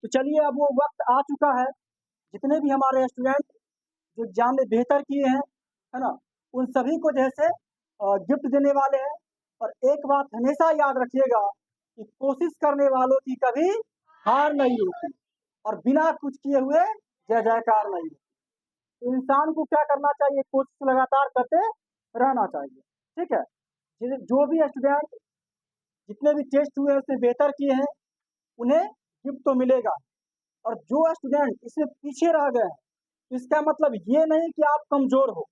तो चलिए अब वो वक्त आ चुका है, जितने भी हमारे स्टूडेंट जो एग्जाम में बेहतर किए हैं, है ना, उन सभी को जैसे गिफ्ट देने वाले हैं। और एक बात हमेशा याद रखिएगा कि कोशिश करने वालों की कभी हार नहीं होती, और बिना कुछ किए हुए जय जयकार नहीं होती। तो इंसान को क्या करना चाहिए, कोशिश लगातार करते रहना चाहिए। ठीक है, जो भी स्टूडेंट जितने भी टेस्ट हुए उसमें बेहतर किए हैं, उन्हें गिफ्ट तो मिलेगा। और जो स्टूडेंट इसमें पीछे रह गए हैं, इसका मतलब ये नहीं कि आप कमजोर हो,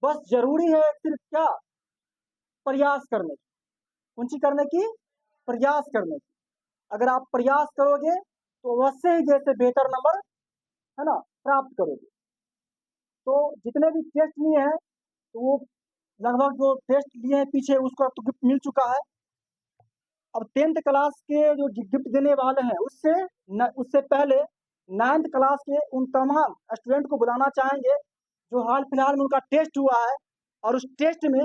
बस जरूरी है सिर्फ क्या, प्रयास करने की। कौन सी करने की? प्रयास करने की। अगर आप प्रयास करोगे तो अवश्य ही जैसे बेहतर नंबर, है ना, प्राप्त करोगे। तो जितने भी टेस्ट लिए हैं, तो वो लगभग जो टेस्ट लिए हैं पीछे, उसका तो गिफ्ट मिल चुका है। अब 10th क्लास के जो गिफ्ट देने वाले हैं, उससे पहले 9th क्लास के उन तमाम स्टूडेंट को बुलाना चाहेंगे जो हाल फिलहाल में उनका टेस्ट हुआ है, और उस टेस्ट में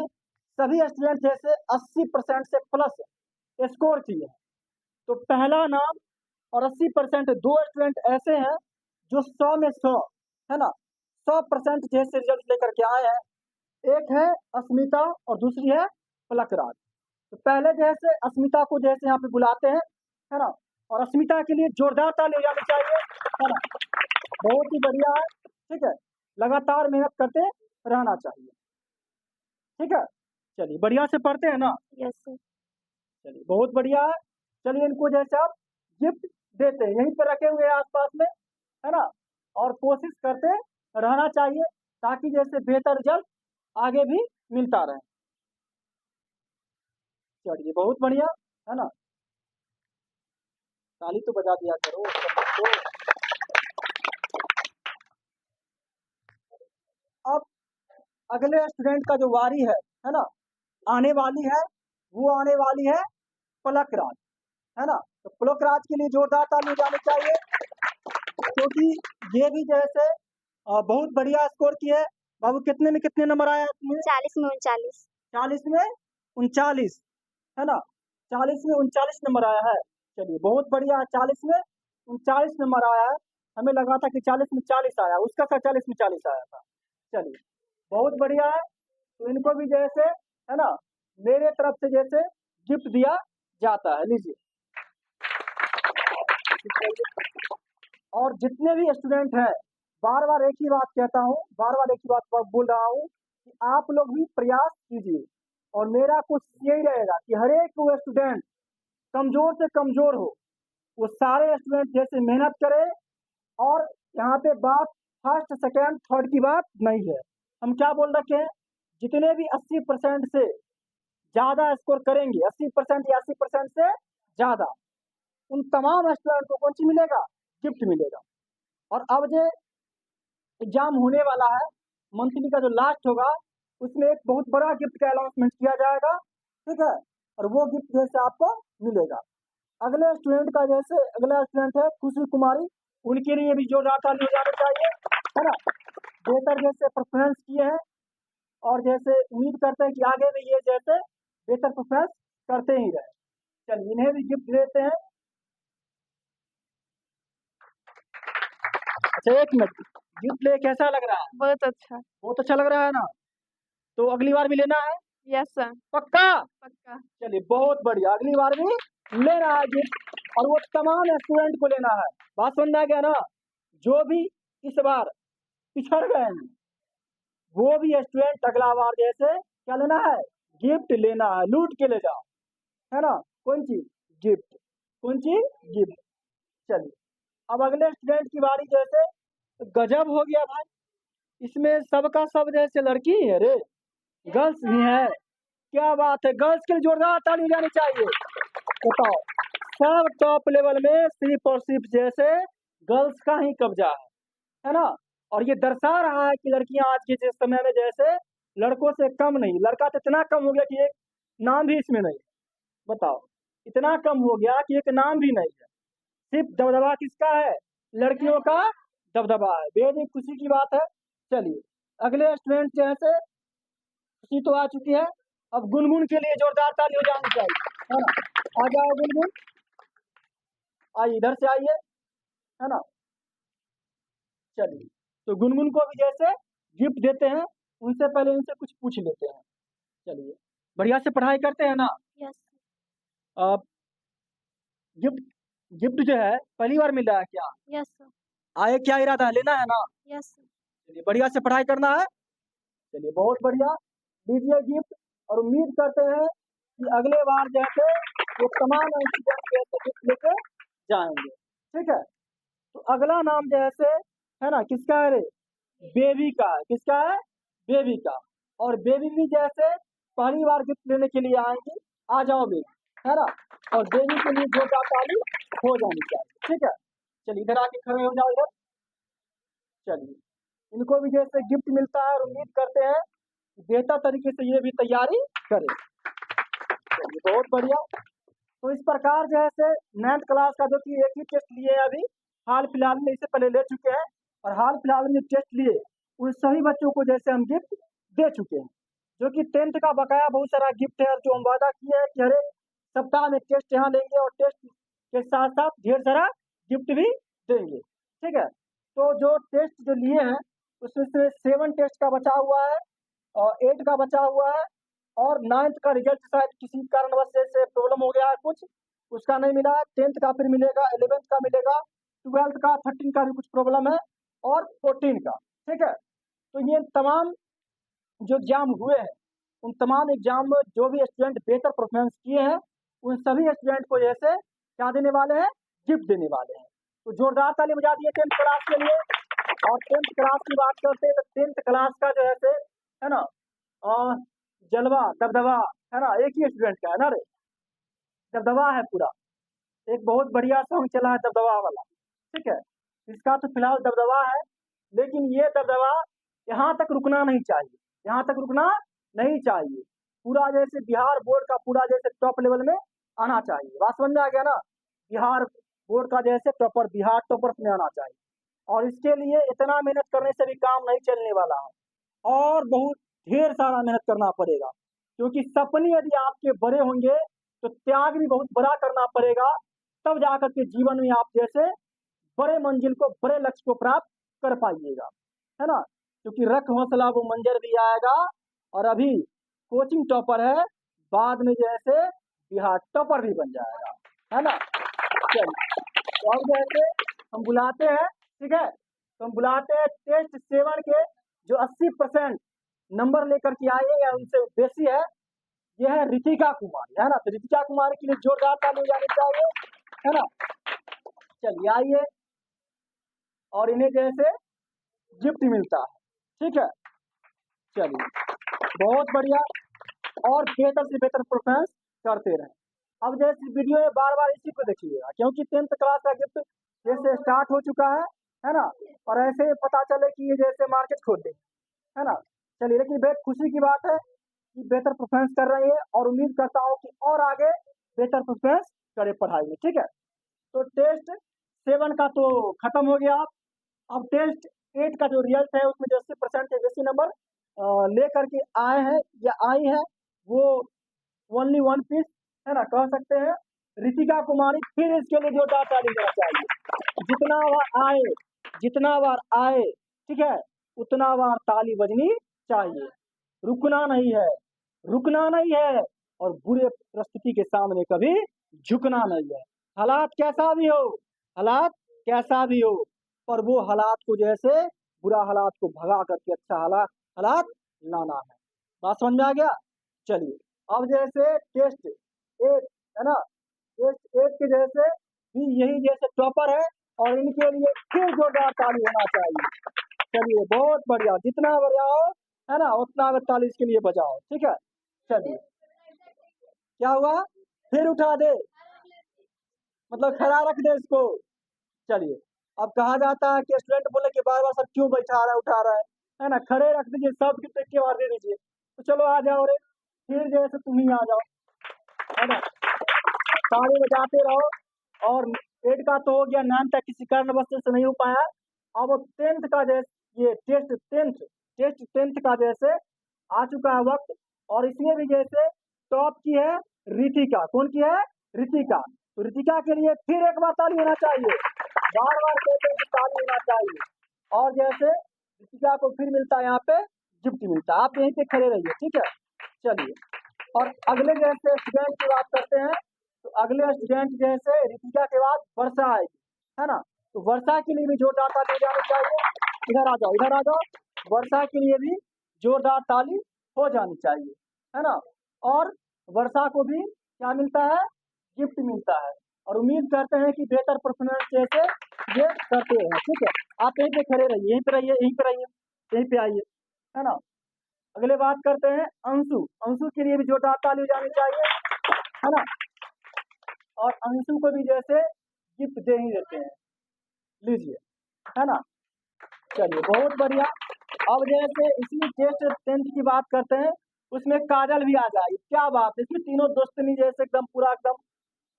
सभी स्टूडेंट जैसे 80% से प्लस स्कोर किए हैं। तो पहला नाम और 80%, दो स्टूडेंट ऐसे हैं जो 100 में 100, है ना, 100% जैसे रिजल्ट लेकर के आए हैं। एक है अस्मिता और दूसरी है पलकराज। तो पहले जैसे अस्मिता को जैसे यहाँ पे बुलाते हैं, है ना, और अस्मिता के लिए जोरदार ताली हो जानी चाहिए, है ना। बहुत ही बढ़िया है। ठीक है, लगातार मेहनत करते रहना चाहिए। ठीक है, चलिए बढ़िया से पढ़ते हैं ना। Yes sir. चलिए बहुत बढ़िया है। चलिए इनको जैसे आप गिफ्ट देते हैं, यहीं पर रखे हुए हैं आसपास में, है ना, और कोशिश करते रहना चाहिए ताकि जैसे बेहतर रिजल्ट आगे भी मिलता रहे। चलिए बहुत बढ़िया, है ना, ताली तो बजा दिया करो तो। अब अगले स्टूडेंट का जो वारी है ना, आने वाली है, वो आने वाली है पलकराज, है ना। तो पलकराज के लिए जोरदार ताली जानी चाहिए, क्योंकि ये भी जैसे बहुत बढ़िया स्कोर किया है। बाबू कितने में कितने नंबर आया तुम्हें? 40 में 39। 40 में 39, है ना, 40 में 39 नंबर आया है। चलिए बहुत बढ़िया, 40 में 39 नंबर आया है। हमें लगा था कि 40 में 40 आया, उसका 40 में 40 आया था। चलिए बहुत बढ़िया है। तो इनको भी जैसे, है ना, मेरे तरफ से जैसे गिफ्ट दिया जाता है, लीजिए। और जितने भी स्टूडेंट हैं, बार बार एक ही बात कहता हूँ, बार बार एक ही बात बोल रहा हूँ कि आप लोग भी प्रयास कीजिए। और मेरा कोशिश यही रहेगा कि हर एक वो स्टूडेंट कमजोर से कमजोर हो, वो सारे स्टूडेंट जैसे मेहनत करे। और यहाँ पे बात फर्स्ट सेकेंड थर्ड की बात नहीं है, हम क्या बोल रखे हैं, जितने भी 80% से ज्यादा स्कोर करेंगे, 80% या 80% से ज्यादा, उन तमाम स्टूडेंट को कौन सी मिलेगा? गिफ्ट मिलेगा। और अब जो एग्जाम होने वाला है, मंथली का जो लास्ट होगा, उसमें एक बहुत बड़ा गिफ्ट का अनाउंसमेंट किया जाएगा। ठीक है, और वो गिफ्ट जैसे आपको मिलेगा। अगले स्टूडेंट का जैसे, अगला स्टूडेंट है खुशी कुमारी, उनके लिए भी जोरदार ताली हो जानी चाहिए, है ना। बेहतर जैसे परफॉर्मेंस किए हैं, और जैसे उम्मीद करते हैं कि आगे भी ये जैसे बेहतर परफॉर्मेंस करते ही रहे। चलिए इन्हें भी गिफ्ट देते हैं। अच्छा एक मिनट, गिफ्ट ले कैसा लग रहा है? बहुत अच्छा। बहुत अच्छा लग रहा है ना। तो अगली बार भी लेना है? Yes sir. पक्का? पक्का। चलिए बहुत बढ़िया, अगली बार भी लेना है गिफ्ट, और वो तमाम स्टूडेंट को लेना है। बात समझ में आ गया ना? जो भी इस बार पिछड़ गए हैं, वो भी स्टूडेंट अगला बार जैसे क्या लेना है? गिफ्ट लेना है, लूट के ले जाओ, है ना। कौन चीज? गिफ्ट। कौन चीज? गिफ्ट। चलिए अब अगले स्टूडेंट की बारी। जैसे गजब हो गया भाई, इसमें सबका सब जैसे लड़की ही है रे, गर्ल्स भी है। क्या बात है, गर्ल्स के लिए जोरदार ताली जानी चाहिए। बताओ, सब टॉप लेवल में सिर्फ और सिर्फ जैसे गर्ल्स का ही कब्जा है ना। और ये दर्शा रहा है कि लड़कियां आज के जिस समय में जैसे लड़कों से कम नहीं, लड़का तो इतना कम हो गया कि एक नाम भी इसमें नहीं। बताओ, इतना कम हो गया कि एक नाम भी नहीं है। सिर्फ दबदबा किसका है? लड़कियों का दबदबा है। बेहद ही खुशी की बात है। चलिए अगले स्टूडेंट जैसे, खुशी तो आ चुकी है, अब गुनगुन के लिए जोरदार ताली हो जानी चाहिए, है ना। आ जाओ गुनगुन, आइए इधर से आइए, है ना। चलिए, तो गुनगुन को भी जैसे गिफ्ट देते हैं, उनसे पहले इनसे कुछ पूछ लेते हैं। चलिए, बढ़िया से पढ़ाई करते हैं ना। यस अब गिफ्ट गिफ्ट जो है पहली बार मिल रहा है क्या? यस आए क्या इरादा है, लेना है ना? यस चलिए, बढ़िया से पढ़ाई करना है। चलिए, बहुत बढ़िया, दीजिए गिफ्ट। और उम्मीद करते हैं कि अगले बार जैसे ये तमाम स्टूडेंट जैसे गिफ्ट लेके जाएंगे। ठीक है, तो अगला नाम जैसे है ना, किसका है रे? बेबी का है। किसका है? बेबी का। और बेबी भी जैसे पहली बार गिफ्ट लेने के लिए आएंगी। आ जाओ बेबी, है ना। और बेबी के लिए जोरदार ताली हो जानी चाहिए। ठीक है, चलिए इधर आके खड़े हो जाओ इधर। चलिए, इनको भी जैसे गिफ्ट मिलता है और उम्मीद करते हैं कि बेहतर तरीके से ये भी तैयारी करें। चलिए, बहुत बढ़िया। तो इस प्रकार जैसे 9th क्लास का जो कि एक ही टेस्ट लिए हैं अभी, हाल फिलहाल में, इससे पहले ले चुके हैं। और हाल फिलहाल में टेस्ट लिए उन सभी बच्चों को जैसे हम गिफ्ट दे चुके हैं। जो कि 10th का बकाया बहुत सारा गिफ्ट है, जो हम वादा किए हैं कि हर एक सप्ताह में टेस्ट यहाँ लेंगे और टेस्ट के साथ साथ ढेर सारा गिफ्ट भी देंगे। ठीक है, तो जो टेस्ट जो लिए हैं उसमें से 7 टेस्ट का बचा हुआ है और 8 का बचा हुआ है। और 9th का रिजल्ट शायद किसी कारणवश से प्रॉब्लम हो गया है कुछ, उसका नहीं मिला है। 10th का फिर मिलेगा, 11th का मिलेगा, 12th का, 13 का भी कुछ प्रॉब्लम है, और 14 का। ठीक है, तो ये तमाम जो एग्जाम हुए हैं, उन तमाम एग्जाम में जो भी स्टूडेंट बेहतर परफॉर्मेंस किए हैं, उन सभी स्टूडेंट को जैसे क्या देने वाले हैं? गिफ्ट देने वाले हैं। तो जोरदार ताली बजा दिए 10th क्लास के लिए। और 10th क्लास की बात करते हैं तो 10th क्लास का जो है ना, जलवा दबदबा, है ना, एक ही स्टूडेंट का है ना रे, दबदबा है पूरा। एक बहुत बढ़िया सॉन्ग चला है दबदबा वाला। ठीक है, इसका तो फिलहाल दबदबा है, लेकिन ये दबदबा यहाँ तक रुकना नहीं चाहिए, यहाँ तक रुकना नहीं चाहिए। पूरा जैसे बिहार बोर्ड का पूरा जैसे टॉप लेवल में आना चाहिए। बात समझ में आ गया ना? बिहार बोर्ड का जैसे टॉपर, बिहार टॉपर्स में आना चाहिए। और इसके लिए इतना मेहनत करने से भी काम नहीं चलने वाला है, और बहुत ढेर सारा मेहनत करना पड़ेगा। क्योंकि सपने यदि आपके बड़े होंगे तो त्याग भी बहुत बड़ा करना पड़ेगा, तब जाकर के जीवन में आप जैसे बड़े मंजिल को, बड़े लक्ष्य को प्राप्त कर पाइएगा, है ना। क्योंकि रख हौसला वो मंजर भी आएगा। और अभी कोचिंग टॉपर है, बाद में जैसे बिहार टॉपर भी बन जाएगा, है ना। चलिए, तो अब जैसे हम बुलाते हैं, ठीक है, तो हम बुलाते हैं टेस्ट 7 के जो 80% नंबर लेकर के आए या उनसे बेसी है, ये है रितिका कुमारी, है ना। तो रितिका कुमारी के लिए जोरदार ताली हो जानी चाहिए, है ना। चलिए आइए, और इन्हें जैसे गिफ्ट मिलता है। ठीक है, चलिए, बहुत बढ़िया, और बेहतर से बेहतर परफॉर्मेंस करते रहें। अब जैसे वीडियो में बार बार इसी को देखिएगा, क्योंकि 10th क्लास का गिफ्ट जैसे स्टार्ट हो चुका है ना। और ऐसे पता चले कि ये जैसे मार्केट खोल दे, है ना। चलिए, लेकिन बेहद खुशी की बात है कि बेहतर परफॉर्मेंस कर रही है, और उम्मीद करता हूँ कि और आगे बेहतर परफॉर्मेंस करे पढ़ाई में। ठीक है, तो टेस्ट 7 का तो खत्म हो गया। अब टेस्ट 8 का जो रिजल्ट है उसमें जो 80% से बेसी नंबर ले करके आए हैं या आई है, वो ओनली 1 पीस, है ना, कह सकते हैं रितिका कुमारी। फिर इसके लिए जोरदार ताली देना चाहिए। जितना बार आए, जितना बार आए, ठीक है, उतना बार ताली बजनी चाहिए। रुकना नहीं है, रुकना नहीं है, और बुरे परिस्थिति के सामने कभी झुकना नहीं है। हालात कैसा भी हो, हालात कैसा भी हो, पर वो हालात को जैसे बुरा हालात को भगा करके अच्छा हालात हालात लाना है। बात समझ में आ गया? चलिए, अब जैसे टेस्ट 8, है ना, टेस्ट 8 के जैसे भी यही जैसे टॉपर है, और इनके लिए फिर जोरदार ताली होना चाहिए। चलिए, बहुत बढ़िया, जितना बढ़िया हो, है ना, उतना 41 के लिए बजाओ। ठीक है, चलिए, क्या हुआ? फिर उठा दे, मतलब खड़ा रख दे इसको। चलिए, अब कहा जाता है कि स्टूडेंट बोले कि बार बार सब क्यों बैठा रहा है, उठा रहा है ना, खड़े रख दीजिए, सब की टेक्के मार दे दीजिए। तो चलो आ जाओ रे, फिर जैसे तुम ही आ जाओ, है ना, ताली बजाते रहो। और 8 का तो हो गया, 9 तक किसी कारणवश से नहीं हो पाया। अब 10th का जैसे ये टेस्ट 10th का जैसे आ चुका है वक्त, और इसमें भी जैसे टॉप की है रितिका। कौन की है? रितिका। तो रितिका के लिए फिर एक बार ताली होना चाहिए, बार बार कहते हैं कि ताली होना चाहिए। और जैसे रितिका को फिर मिलता है यहाँ पे गिफ्ट मिलता है। आप यहीं पे खड़े रहिए, ठीक है। चलिए, और अगले जैसे स्टूडेंट की बात करते हैं, तो अगले स्टूडेंट जैसे रितिका के बाद वर्षा आएगी, है ना। तो वर्षा के लिए भी जोरदार ताली हो जानी चाहिए। इधर आ जाओ, इधर आ जाओ। वर्षा के लिए भी जोरदार ताली हो जानी चाहिए, है ना। और वर्षा को भी क्या मिलता है, गिफ्ट मिलता है। और उम्मीद करते हैं कि बेहतर परफॉर्मेंस जैसे ये करते हैं, ठीक है। आप यहीं पे खड़े रहिए, यहीं पे रहिए, यहीं पे रहिए, यहीं पे आइए, है ना। अगले बात करते हैं अंशु। अंशु के लिए भी जोरदार ताली हो जानी चाहिए, है ना। और अंशु को भी जैसे गिफ्ट दे ही देते हैं, लीजिए, है ना। चलिए, बहुत बढ़िया। अब जैसे इसी टेस्ट 10th की बात करते हैं, उसमें काजल भी आ जाएगी। क्या बात है, इसमें तीनों दोस्तनी जैसे एकदम पूरा एकदम,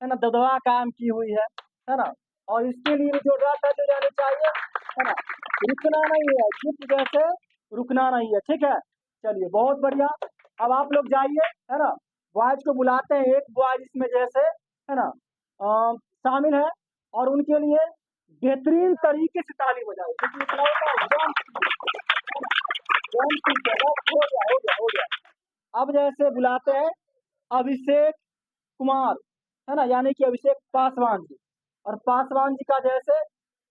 है ना, दबदबा काम की हुई है ना। और इसके लिए भी जोरदार ताली हो जानी चाहिए, है ना। रुकना नहीं है, गिफ्ट जैसे रुकना नहीं है, ठीक है। चलिए, बहुत बढ़िया। अब आप लोग जाइए, है ना। बॉयज को बुलाते हैं, एक बॉयज इसमें जैसे, है ना, शामिल है। और उनके लिए बेहतरीन तरीके से ताली बजाओ, क्योंकि इतना होता है, हो गया, हो गया, हो गया। अब जैसे बुलाते हैं अभिषेक कुमार, है ना, यानी कि अभिषेक पासवान जी। और पासवान जी का जैसे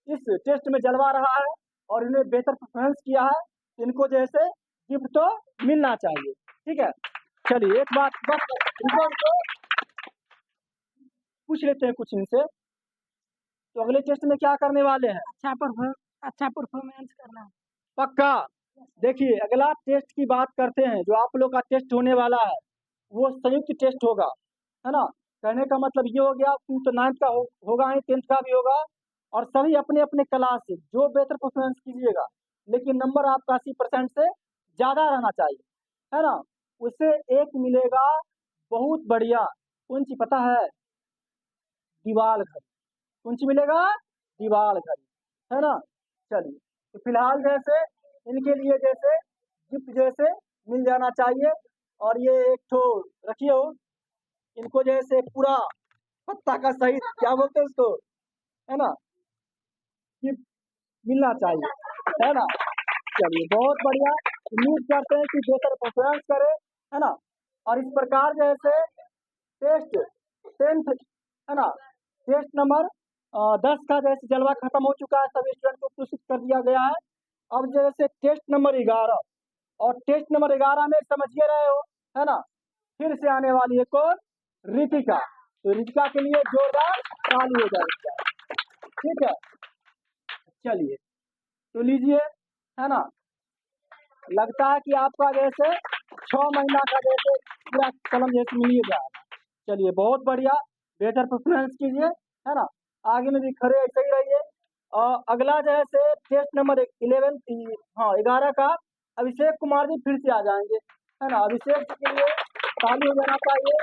इस टेस्ट में जलवा रहा है और इन्हें बेहतर परफॉर्मेंस किया है, इनको जैसे गिफ्ट तो मिलना चाहिए, ठीक है। चलिए, एक बात बस इनको पूछ लेते हैं कुछ इनसे, तो अगले टेस्ट में क्या करने वाले हैं, अच्छा परफॉर्मेंस करना है। पक्का। देखिए, अगला टेस्ट की बात करते हैं, जो आप लोग का टेस्ट होने वाला है वो संयुक्त टेस्ट होगा, है ना। कहने का मतलब ये हो गया कि तो 9th का होगा ही, 10th का भी होगा। और सभी अपने अपने क्लास से जो बेहतर परफॉर्मेंस कीजिएगा, लेकिन नंबर आपका 80% से ज़्यादा रहना चाहिए, है ना। उससे एक मिलेगा बहुत बढ़िया, कौन सी पता है, दीवार घड़ी। कौन सी मिलेगा, दीवार घड़ी, है ना। चलिए, तो फिलहाल जैसे इनके लिए जैसे गिफ्ट जैसे मिल जाना चाहिए। और ये एक ठो रखिए हो, इनको जैसे पूरा पत्ता का सही क्या बोलते हैं उसको, है ना, गिफ्ट मिलना चाहिए, है ना। चलिए, बहुत बढ़िया। उम्मीद करते हैं कि बेहतर परफॉर्मेंस करे, है ना। और इस प्रकार जैसे टेस्ट 10th, है ना, टेस्ट नंबर 10 का जैसे जलवा खत्म हो चुका है, सभी स्टूडेंट को पुरस्कृत कर दिया गया है। अब जैसे टेस्ट नंबर 11, और टेस्ट नंबर 11 में समझिए रहे हो, है ना, फिर से आने वाली है कौन, रितिका। तो रितिका के लिए जोरदार ताली हो जाएगी, ठीक है। चलिए, तो लीजिए, है ना। लगता है कि आपका जैसे 6 महीना का जैसे पूरा कलम जैसे मिल जाएगा। चलिए, बहुत बढ़िया, बेहतर परफॉर्मेंस कीजिए, है ना। आगे में भी खड़े ऐसे ही रहिए। और अगला जैसे टेस्ट नंबर 11, हाँ 11 का अभिषेक कुमार जी फिर से आ जाएंगे, है ना। अभिषेक जी के लिए ताली हो जाना चाहिए।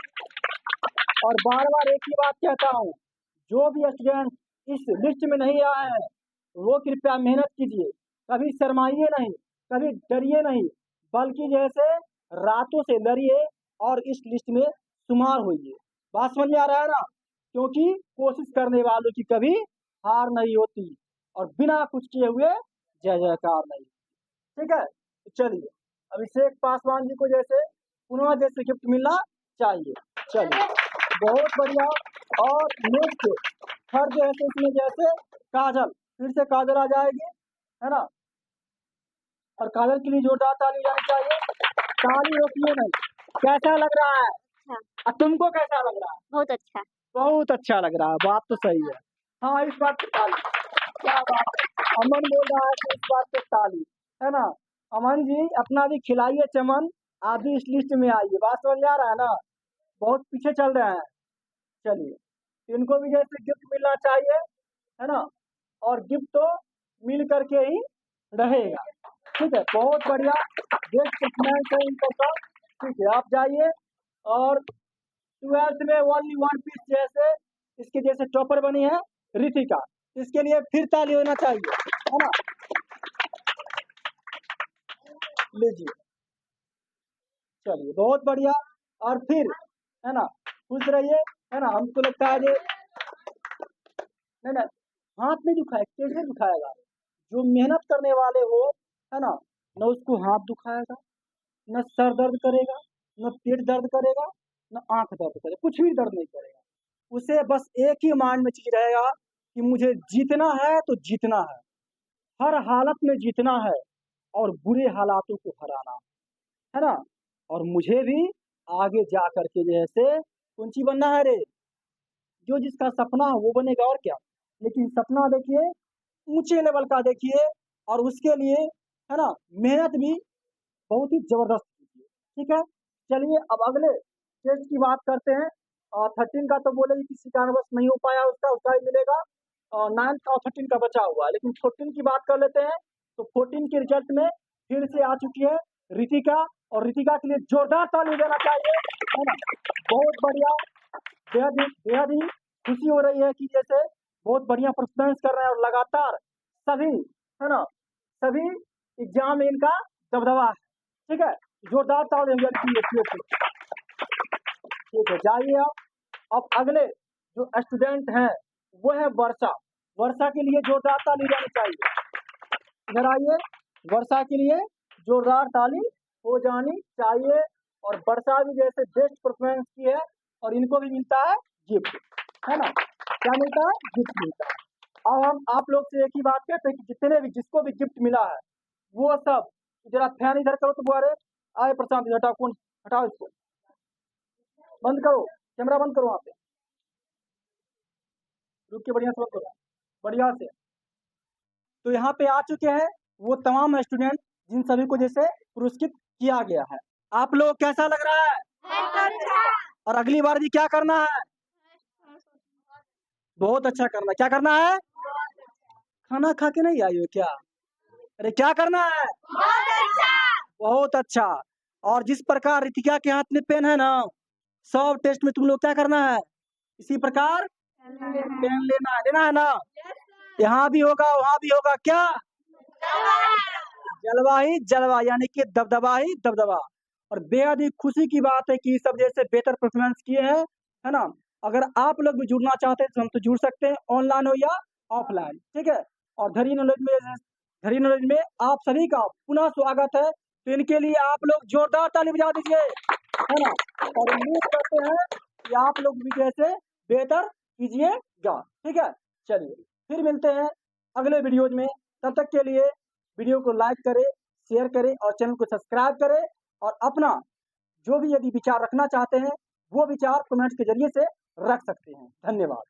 और बार बार एक ही बात कहता हूँ, जो भी स्टूडेंट इस लिस्ट में नहीं आए हैं वो कृपया मेहनत कीजिए, कभी शर्माइए नहीं, कभी डरिए नहीं, बल्कि जैसे रातों से लड़िए और इस लिस्ट में शुमार होइए। बात समझ में आ रहा है ना, क्योंकि कोशिश करने वालों की कभी हार नहीं होती, और बिना कुछ किए हुए जय जयकार नहीं, ठीक है। तो चलिए, अभिषेक पासवान जी को जैसे पुनः जैसे गिफ्ट मिलना चाहिए। चलिए, बहुत बढ़िया। और नेक्स्ट थर्ड जैसे इसमें जैसे काजल, फिर से काजल आ जाएगी, है ना। और काजल के लिए जोरदार ताली जानी चाहिए, ताली रोकिए नहीं। कैसा लग रहा है, अच्छा, और तुमको कैसा लग रहा है, बहुत अच्छा। बहुत अच्छा लग रहा है, बात तो सही है। हाँ, इस बात पे ताली, क्या बात है, अमन बोल रहा है कि इस बात पे ताली, है ना। अमन जी, अपना भी खिलाइए चमन, आप भी इस लिस्ट में आइए। बात समझ में आ रहा है ना, बहुत पीछे चल रहे हैं। चलिए, इनको भी जैसे गिफ्ट मिलना चाहिए, है ना। और गिफ्ट तो मिल करके ही रहेगा, ठीक है। बहुत बढ़िया, बेस्ट परफॉर्मेंस है इन सबका, ठीक है। आप जाइए। और 12th में ओनली वन पीस जैसे इसके जैसे टॉपर बनी है रितिका, इसके लिए फिर ताली होना चाहिए, है ना। लीजिए, चलिए, बहुत बढ़िया। और फिर, है ना, खुश रहिए, है ना। हमको लगता है ये नहीं नहीं, हाथ नहीं दुखाएगा, कैसे दुखाएगा? जो मेहनत करने वाले हो, है ना, न उसको हाथ दुखाएगा, न सर दर्द करेगा, न पेट दर्द करेगा, न आंख दर्द करेगा, कुछ भी दर्द नहीं करेगा। उसे बस एक ही माइंड में चीज रहेगा कि मुझे जीतना है तो जीतना है, हर हालत में जीतना है और बुरे हालातों को हराना है ना। और मुझे भी आगे जा करके जैसे कौन सी बनना है रे, जो जिसका सपना है वो बनेगा और क्या। लेकिन सपना देखिए ऊंचे लेवल का देखिए, और उसके लिए है ना मेहनत भी बहुत ही जबरदस्त कीजिए। ठीक है, चलिए अब अगले टेस्ट की बात करते हैं। 13 का तो बोले कि किसी कारणवश नहीं हो पाया, उसका उसका ही मिलेगा। 9 और 13 का बचा हुआ है, लेकिन 14 की बात कर लेते हैं। तो 14 के रिजल्ट में फिर से आ चुकी है रितिका, और रितिका के लिए जोरदार ताली देना चाहिए, है ना। बहुत बढ़िया, बेहद ही खुशी हो रही है कि जैसे बहुत बढ़िया परफॉर्मेंस कर रहे हैं, और लगातार सभी, है ना, सभी एग्जाम में इनका दबदबा है। ठीक है, जोरदार ताली ठीक है, जाइए अब अगले जो स्टूडेंट हैं वो है वर्षा। वर्षा के लिए जोरदार ताली देनी चाहिए। इधर आइए, वर्षा के लिए जोरदार ताली हो जानी चाहिए। और वर्षा भी जैसे बेस्ट परफॉर्मेंस की है, और इनको भी मिलता है गिफ्ट, है ना। क्या मिलता है? गिफ्ट मिलता है। अब हम आप लोग से एक ही बात कहते हैं कि जितने भी जिसको भी गिफ्ट मिला है वो सब, जरा फैन इधर करो तो बुआरे आए, प्रशांत इधर हटाओ, कौन हटाओ इसको, बंद करो, कैमरा बंद करो वहाँ पे, रुक के बढ़िया से बंद करो, बढ़िया से। तो यहाँ पे आ चुके हैं वो तमाम स्टूडेंट जिन सभी को जैसे पुरस्कृत किया गया है। आप लोग कैसा लग रहा है? और अगली बार भी क्या करना है? बहुत अच्छा करना है। क्या करना है? खाना खा के नहीं आई हो क्या? अरे क्या करना है? बहुत अच्छा। और जिस प्रकार रितिका के हाथ में पेन है ना, 100 टेस्ट में तुम लोग क्या करना है? इसी प्रकार पेन लेना है ना। यहाँ भी होगा वहाँ भी होगा, क्या? जलवा ही जलवा, यानी कि दबदबा ही दबदबा। और बेहद ही खुशी की बात है कि सब जैसे बेहतर परफॉर्मेंस किए हैं, है ना। अगर आप लोग भी जुड़ना चाहते हैं तो हम तो जुड़ सकते हैं, ऑनलाइन हो या ऑफलाइन। ठीक है, और धरी नॉलेज में आप सभी का पुनः स्वागत है। तो इनके लिए आप लोग जोरदार ताली बजा दीजिए, है ना। और उम्मीद करते हैं कि आप लोग भी जैसे बेहतर कीजिएगा। ठीक है, चलिए फिर मिलते हैं अगले वीडियोज में। तब तक के लिए वीडियो को लाइक करें, शेयर करें और चैनल को सब्सक्राइब करें। और अपना जो भी यदि विचार रखना चाहते हैं वो विचार कमेंट्स के जरिए से रख सकते हैं। धन्यवाद।